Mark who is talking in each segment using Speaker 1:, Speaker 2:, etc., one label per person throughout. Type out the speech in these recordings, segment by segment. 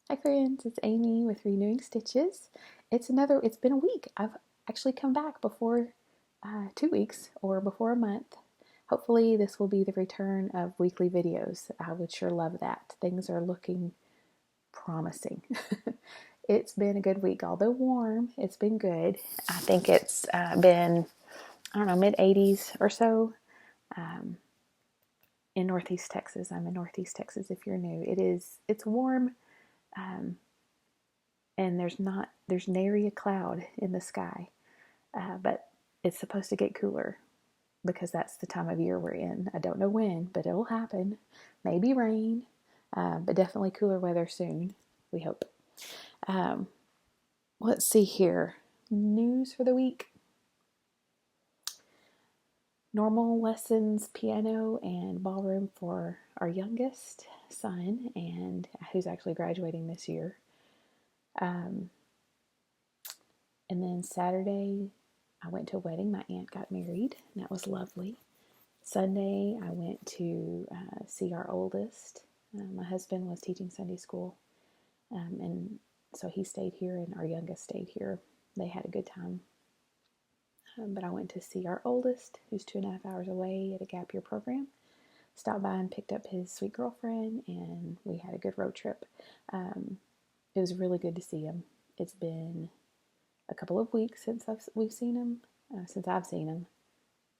Speaker 1: Hi friends, it's Amy with Renewing Stitches. It's been a week. I've actually come back before 2 weeks or before a month. Hopefully this will be the return of weekly videos. I would sure love that. Things are looking promising. It's been a good week, although warm, it's been good. I think it's been, I don't know, mid 80s or so in Northeast Texas. I'm in Northeast Texas if you're new. It's warm. Um, and there's nary a cloud in the sky, but it's supposed to get cooler because that's the time of year we're in. I don't know when, but it'll happen. Maybe rain, but definitely cooler weather soon, we hope. um, let's see here. News for the week: normal lessons, piano and ballroom for our youngest son, and who's actually graduating this year. um, And then Saturday, I went to a wedding. My aunt got married, and that was lovely. Sunday, I went to see our oldest. My husband was teaching Sunday school, and so he stayed here, and our youngest stayed here. They had a good time. But I went to see our oldest, who's 2.5 hours away at a gap year program. Stopped by and picked up his sweet girlfriend, and we had a good road trip. It was really good to see him. It's been a couple of weeks since we've seen him, since I've seen him,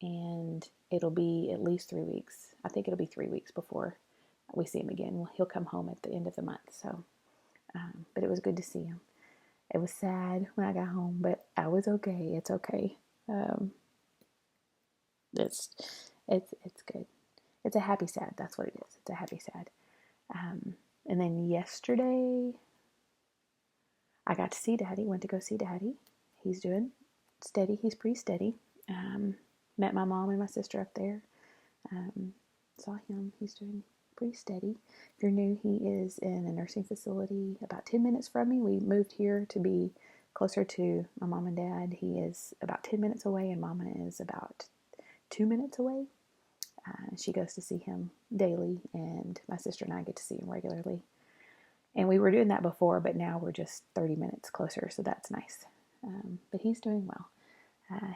Speaker 1: and it'll be at least 3 weeks. I think it'll be 3 weeks before we see him again. He'll come home at the end of the month. So, but it was good to see him. It was sad when I got home, but I was okay. It's okay. Um, it's it's good. It's a happy sad. That's what it is. It's a happy sad. And then yesterday, I got to see Daddy. Went to go see Daddy. He's doing steady. He's pretty steady. Met my mom and my sister up there. Saw him. He's doing pretty steady. If you're new, he is in a nursing facility about 10 minutes from me. We moved here to be closer to my mom and dad. He is about 10 minutes away, and Mama is about 2 minutes away. She goes to see him daily, and my sister and I get to see him regularly. And we were doing that before, but now we're just 30 minutes closer, so that's nice. But he's doing well.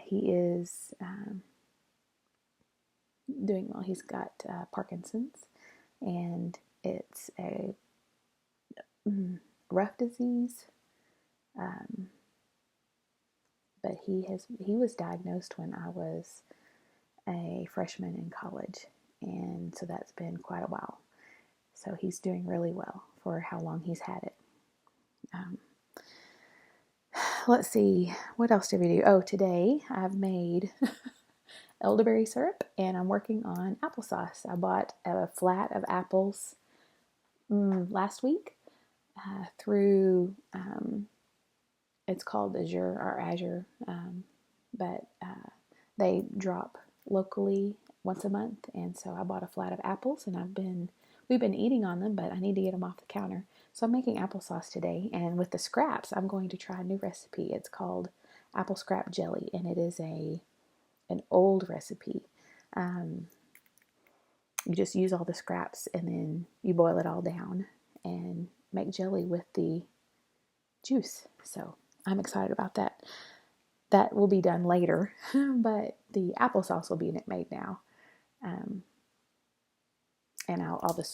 Speaker 1: He is doing well. He's got Parkinson's, and it's a rough disease. But he was diagnosed when I was a freshman in college, and so that's been quite a while. So he's doing really well for how long he's had it. Let's see, what else did we do? Oh, today I've made elderberry syrup, and I'm working on applesauce. I bought a flat of apples last week through, it's called Azure, but they drop locally once a month, and so I bought a flat of apples, and we've been eating on them, but I need to get them off the counter. So I'm making applesauce today, and with the scraps, I'm going to try a new recipe. It's called apple scrap jelly, and it is an old recipe. You just use all the scraps, and then you boil it all down and make jelly with the juice. So I'm excited about that. That will be done later, but the applesauce will be made now. And all the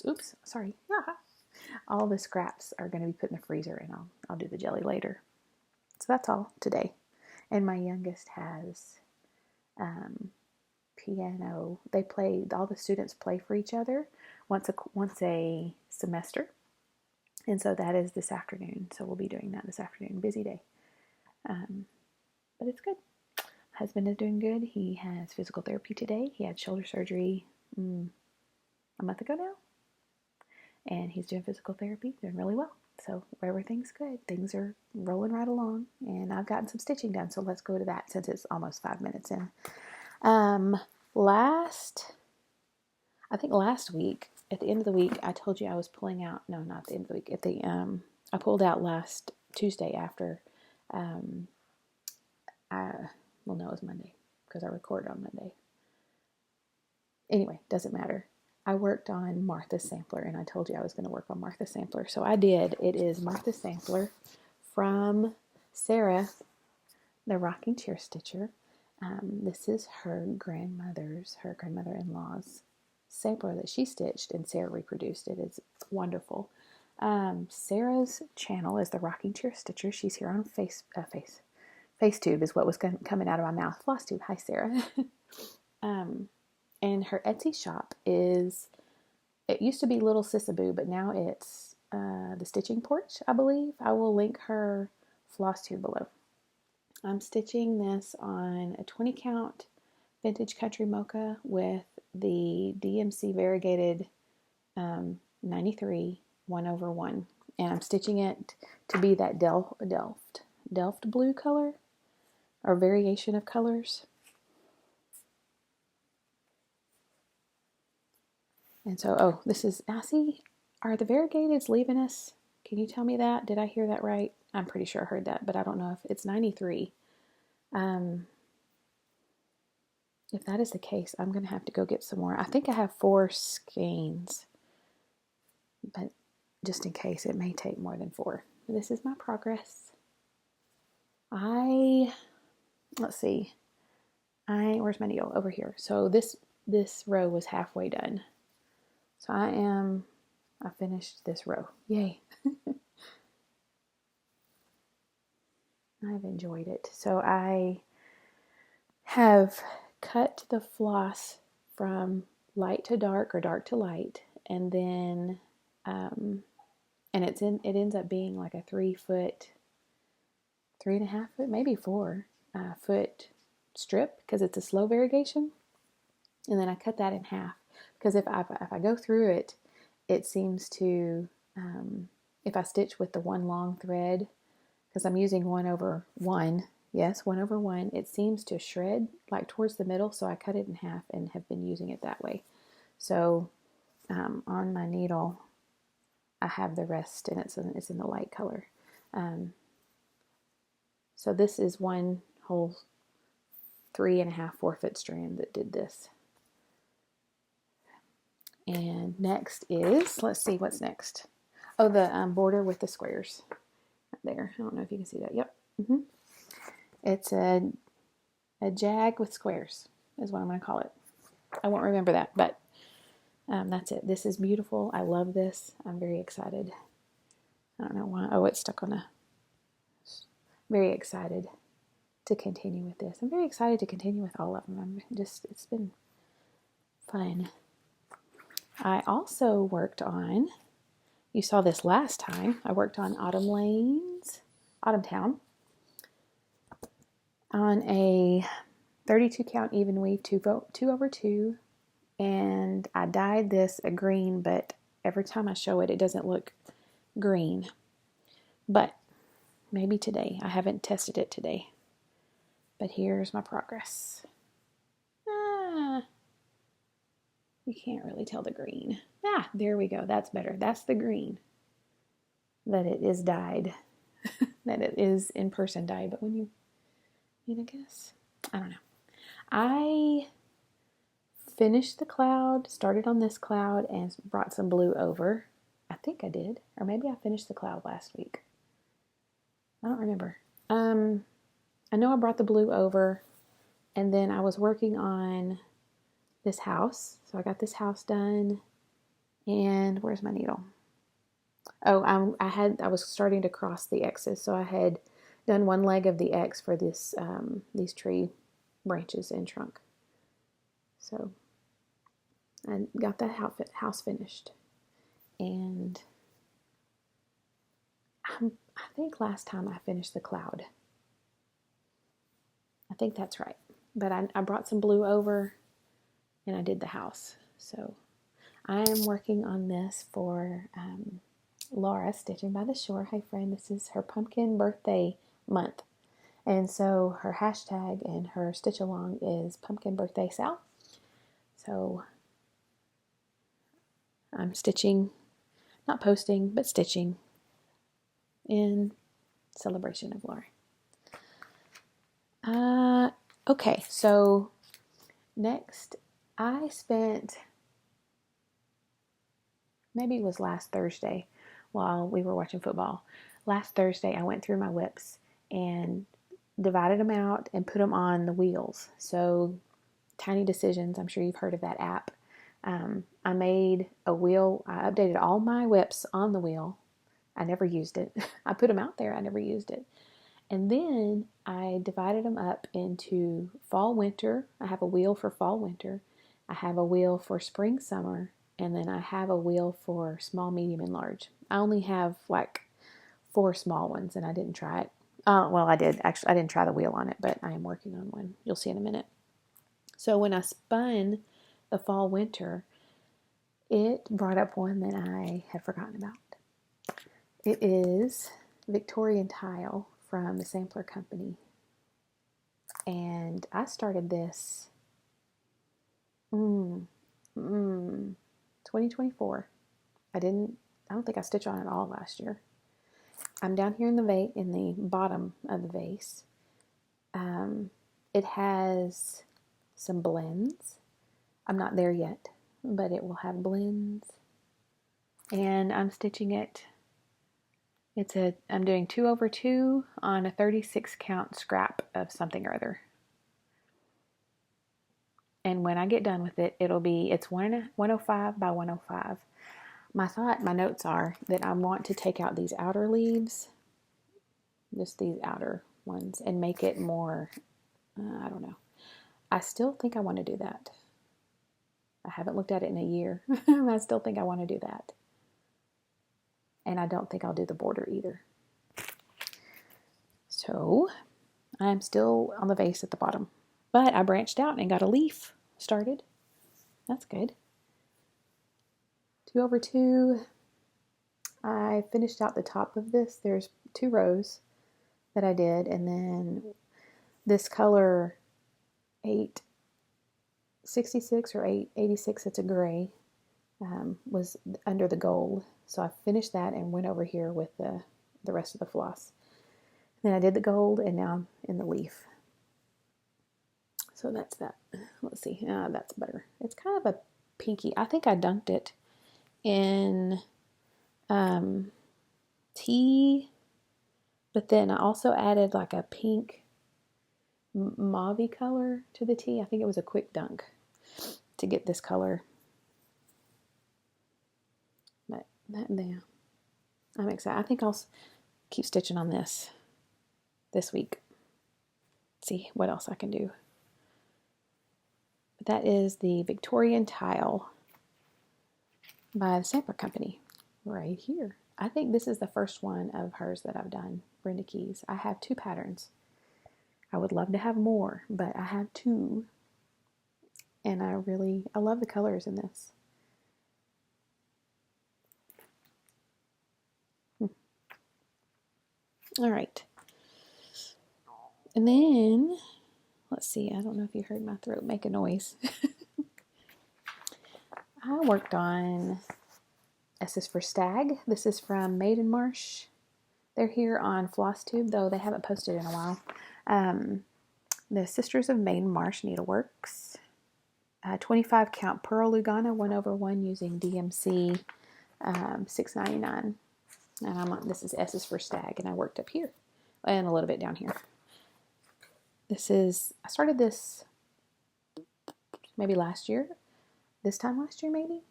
Speaker 1: scraps are going to be put in the freezer, and I'll do the jelly later. So that's all today. And my youngest has piano. All the students play for each other once a semester, and so that is this afternoon. So we'll be doing that this afternoon. Busy day, but it's good. Husband is doing good. He has physical therapy today. He had shoulder surgery a month ago now, and he's doing physical therapy, doing really well. So everything's good. Things are rolling right along, and I've gotten some stitching done. So let's go to that since it's almost 5 minutes in. I think last week, at the end of the week, I told you I was pulling out. No, not at the end of the week. I pulled out last Tuesday after. No, it was Monday because I recorded on Monday. Anyway, doesn't matter. I worked on Martha's Sampler, and I told you I was going to work on Martha's Sampler. So I did. It is Martha's Sampler from Sarah, the Rocking Chair Stitcher. This is her grandmother-in-law's sampler that she stitched, and Sarah reproduced it. It's wonderful. Sarah's channel is the Rocking Chair Stitcher. She's here on FaceTube is what was coming out of my mouth. Flosstube. Hi, Sarah. And her Etsy shop is, it used to be Little Sissaboo, but now it's the Stitching Porch, I believe. I will link her Flosstube below. I'm stitching this on a 20 count vintage country mocha with the DMC variegated 93 1/1. And I'm stitching it to be that Delft blue color or variation of colors. And so, this is, I see, are the variegateds leaving us? Can you tell me that? Did I hear that right? I'm pretty sure I heard that, but I don't know if it's 93. If that is the case, I'm going to have to go get some more. I think I have 4 skeins, but just in case, it may take more than 4. This is my progress. Let's see. Where's my needle? Over here. So this row was halfway done. So I finished this row. Yay. I've enjoyed it. So I have cut the floss from light to dark or dark to light, and then and it ends up being like a 3 foot, 3.5 foot, maybe 4 foot strip because it's a slow variegation. And then I cut that in half because if I go through it, it seems to if I stitch with the one long thread, because I'm using 1/1. Yes, 1/1. It seems to shred like towards the middle, so I cut it in half and have been using it that way. So on my needle, I have the rest, and it's in the light color. So this is one whole 3.5, 4 foot strand that did this. And next is, let's see what's next. Oh, the border with the squares there. I don't know if you can see that. Yep. It's a jag with squares is what I'm going to call it. I won't remember that, but that's it. This is beautiful. I love this. I'm very excited. I don't know why. Oh, it's stuck on a... Very excited to continue with this. I'm very excited to continue with all of them. It's been fun. I also worked on, you saw this last time, I worked on Autumn Town, on a 32 count even weave 2/2, and I dyed this a green, but every time I show it, it doesn't look green. But maybe today. I haven't tested it today. But here's my progress. You can't really tell the green. There we go. That's better. That's the green. That it is dyed. That it is in person dyed. But when I guess, I don't know. I finished the cloud, started on this cloud, and brought some blue over. I think I did. Or maybe I finished the cloud last week. I don't remember. I know I brought the blue over, and then I was working on this house. So I got this house done, and where's my needle? Oh, I was starting to cross the X's, so I had done one leg of the X for this these tree branches and trunk. So I got that house finished, and I think last time I finished the cloud. I think that's right. But I brought some blue over, and I did the house. So I am working on this for Laura, Stitching by the Shore. Hi, friend. This is her pumpkin birthday month. And so her hashtag and her stitch along is Pumpkin Birthday Sal. So I'm stitching, not posting, but stitching in celebration of Laura. Okay, so next I spent maybe it was last Thursday while we were watching football. Last Thursday, I went through my whips and divided them out and put them on the wheels. So, Tiny Decisions, I'm sure you've heard of that app. I made a wheel. I updated all my whips on the wheel. I never used it. I put them out there. I never used it. And then I divided them up into fall, winter. I have a wheel for fall, winter. I have a wheel for spring, summer. And then I have a wheel for small, medium, and large. I only have like 4 small ones, and I didn't try it. Well, I did. Actually, I didn't try the wheel on it, but I am working on one. You'll see in a minute. So when I spun the fall, winter, it brought up one that I had forgotten about. It is Victorian tile from the Sampler Company. And I started this 2024. I don't think I stitched on it all last year. I'm down here in the bottom of the vase. It has some blends. I'm not there yet, but it will have blends. And I'm stitching it. I'm doing 2/2 on a 36 count scrap of something or other. And when I get done with it, it's 105 by 105. My notes are that I want to take out these outer leaves, just these outer ones, and make it more, I don't know. I still think I want to do that. I haven't looked at it in a year. I still think I want to do that. And I don't think I'll do the border either. So I'm still on the vase at the bottom. But I branched out and got a leaf started. That's good. 2/2. I finished out the top of this. There's 2 rows that I did. And then this color 866 or 886, it's a gray, was under the gold. So I finished that and went over here with the rest of the floss. Then I did the gold, and now I'm in the leaf. So that's that. Let's see. That's better. It's kind of a pinky. I think I dunked it in tea, but then I also added like a pink mauve color to the tea. I think it was a quick dunk to get this color. But yeah, I'm excited. I think I'll keep stitching on this week. See what else I can do. But that is the Victorian tile by the Sampler Company right here. I think this is the first one of hers that I've done, Brenda Keys. I have 2 patterns. I would love to have more, but I have 2. And I love the colors in this. All right. And then, let's see, I don't know if you heard my throat make a noise. I worked on S is for Stag. This is from Maiden, Marsh. They're here on Flosstube, though they haven't posted in a while. The Sisters of Maiden, Marsh Needleworks. 25 count Pearl Lugana 1/1 using DMC $6.99. And this is S is for Stag, and I worked up here and a little bit down here. I started this maybe last year. This time last year, maybe?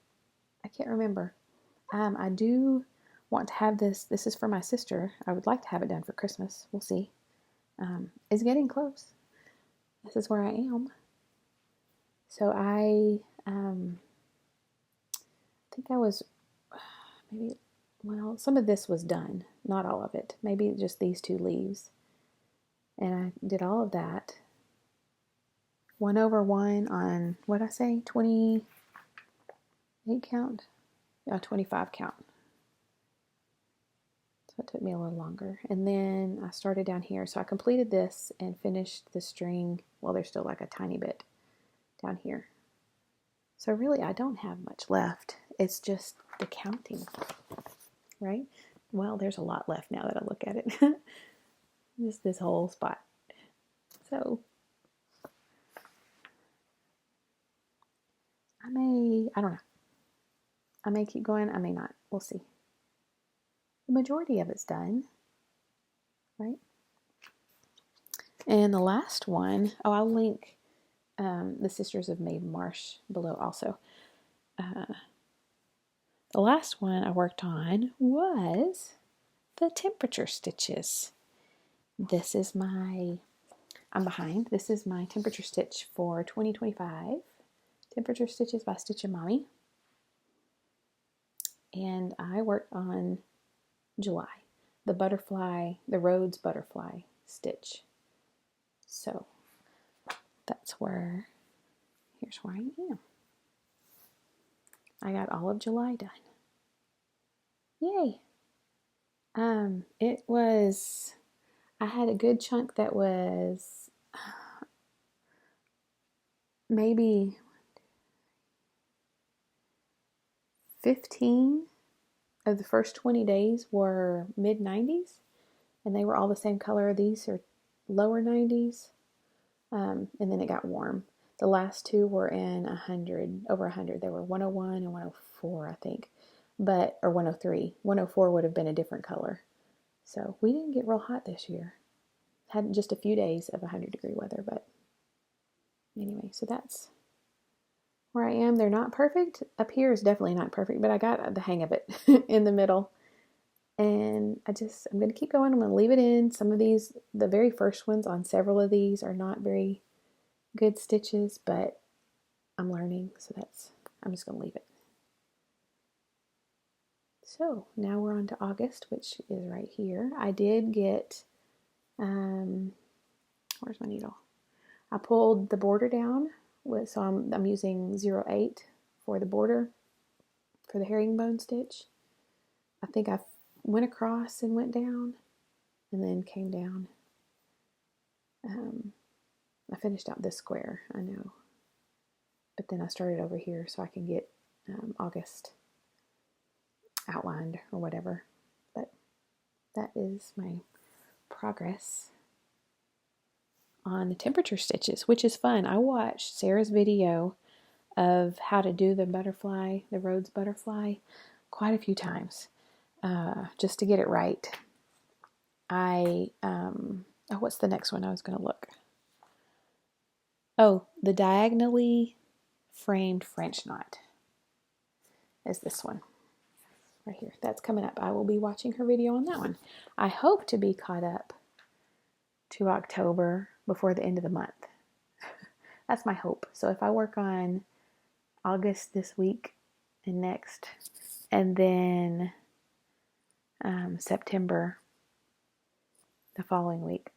Speaker 1: I can't remember. I do want to have this. This is for my sister. I would like to have it done for Christmas. We'll see. It's getting close. This is where I am. So I think I was some of this was done. Not all of it. Maybe just these 2 leaves. And I did all of that. 1/1 on, what'd I say, 28 count? 25 count. So it took me a little longer. And then I started down here. So I completed this and finished the string. Well, there's still like a tiny bit down here. So really, I don't have much left. It's just the counting, right? Well, there's a lot left now that I look at it. Just this whole spot. So I don't know. I may keep going, I may not. We'll see. The majority of it's done, right? And the last one, oh, I'll link the Sisters of Maiden Marsh below also. The last one I worked on was the temperature stitches. This is my, I'm behind. This is my temperature stitch for 2025. Temperature Stitches by Stitchin Mommy. And I worked on July, the butterfly, the Rhodes butterfly stitch. So that's where, here's where I am. I got all of July done. Yay! It was, I had a good chunk that was maybe 15 of the first 20 days were mid 90s, and they were all the same color. These are lower 90s, and then it got warm. The last two were in 100, over 100. They were 101 and 104, I think, but, or 103. 104 would have been a different color. So we didn't get real hot this year. Had just a few days of 100-degree weather, but anyway, so that's where I am. They're not perfect. Up here is definitely not perfect, but I got the hang of it in the middle. And I'm going to keep going. I'm going to leave it in. Some of these, the very first ones on several of these are not very good stitches, but I'm learning. So I'm just going to leave it. So now we're on to August, which is right here. I did get, where's my needle? I pulled the border down, so I'm using 0.8 for the border for the herringbone stitch. I think I went across and went down and then came down. I finished out this square, I know, but then I started over here so I can get August outlined or whatever. But that is my progress on the temperature stitches, which is fun. I watched Sarah's video of how to do the butterfly, the Rhodes butterfly, quite a few times, just to get it right. What's the next one I was going to look? Oh, the diagonally framed French knot is this one right here. That's coming up. I will be watching her video on that one. I hope to be caught up to October before the end of the month. That's my hope. So if I work on August this week and next, and then September the following week,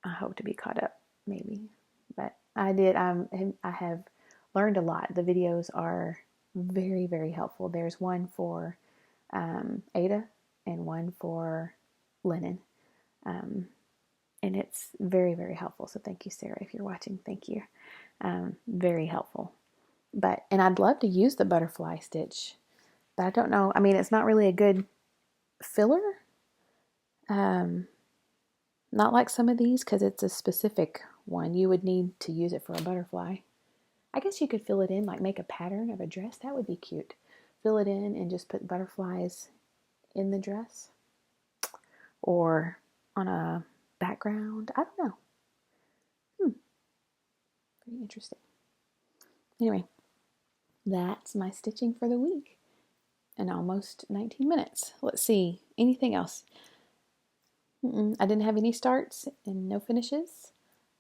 Speaker 1: I hope to be caught up, maybe. But I have learned a lot. The videos are very, very helpful. There's one for Ada and one for Linen. And it's very, very helpful. So thank you, Sarah, if you're watching. Thank you. Very helpful. And I'd love to use the butterfly stitch, but I don't know. I mean, it's not really a good filler. Not like some of these, because it's a specific one. You would need to use it for a butterfly. I guess you could fill it in, like make a pattern of a dress. That would be cute. Fill it in and just put butterflies in the dress. Or on a background. I don't know. Pretty interesting. Anyway, that's my stitching for the week. In almost 19 minutes. Let's see. Anything else? I didn't have any starts and no finishes.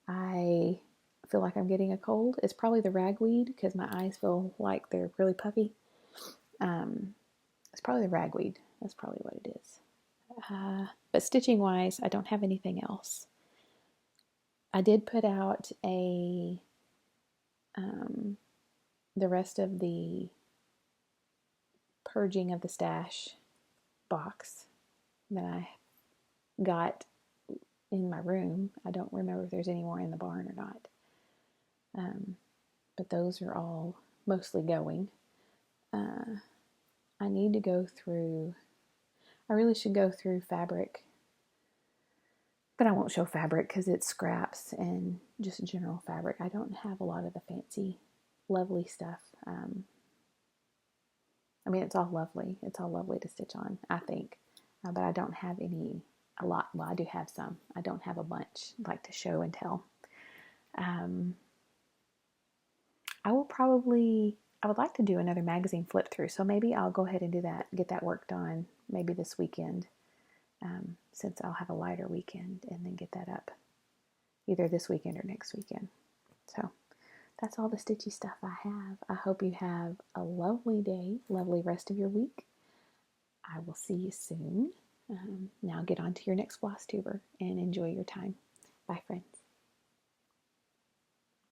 Speaker 1: I feel like I'm getting a cold. It's probably the ragweed because my eyes feel like they're really puffy. It's probably the ragweed. That's probably what it is. But stitching wise, I don't have anything else. I did put out the rest of the purging of the stash box that I got in my room. I don't remember if there's any more in the barn or not. But those are all mostly going. I need to go through, I really should go through fabric, but I won't show fabric because it's scraps and just general fabric. I don't have a lot of the fancy, lovely stuff. I mean, it's all lovely. It's all lovely to stitch on, I think. But I don't have a lot. Well, I do have some. I don't have a bunch like to show and tell. Um, I would like to do another magazine flip through. So maybe I'll go ahead and do that, get that work done maybe this weekend, since I'll have a lighter weekend, and then get that up either this weekend or next weekend. So that's all the stitchy stuff I have. I hope you have a lovely day, lovely rest of your week. I will see you soon. Now get on to your next floss tuber and enjoy your time. Bye, friends.